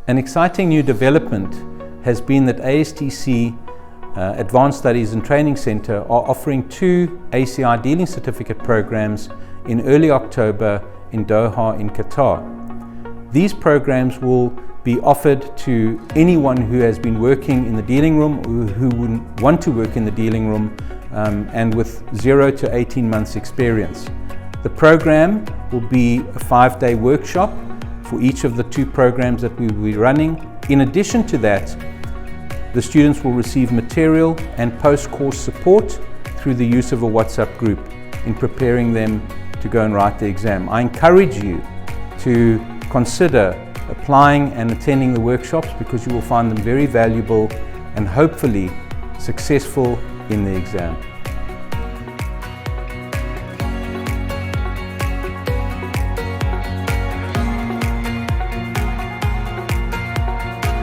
An exciting new development has been that ASTC Advanced Studies and Training Centre are offering 2 ACI Dealing Certificate programs in early October in Doha in Qatar. These programs will be offered to anyone who has been working in the dealing room or who would want to work in the dealing room and with 0 to 18 months experience. The program will be a 5-day workshop for each of the 2 programs that we will be running. In addition to that, the students will receive material and post-course support through the use of a WhatsApp group in preparing them to go and write the exam. I encourage you to consider applying and attending the workshops because you will find them very valuable and hopefully successful in the exam.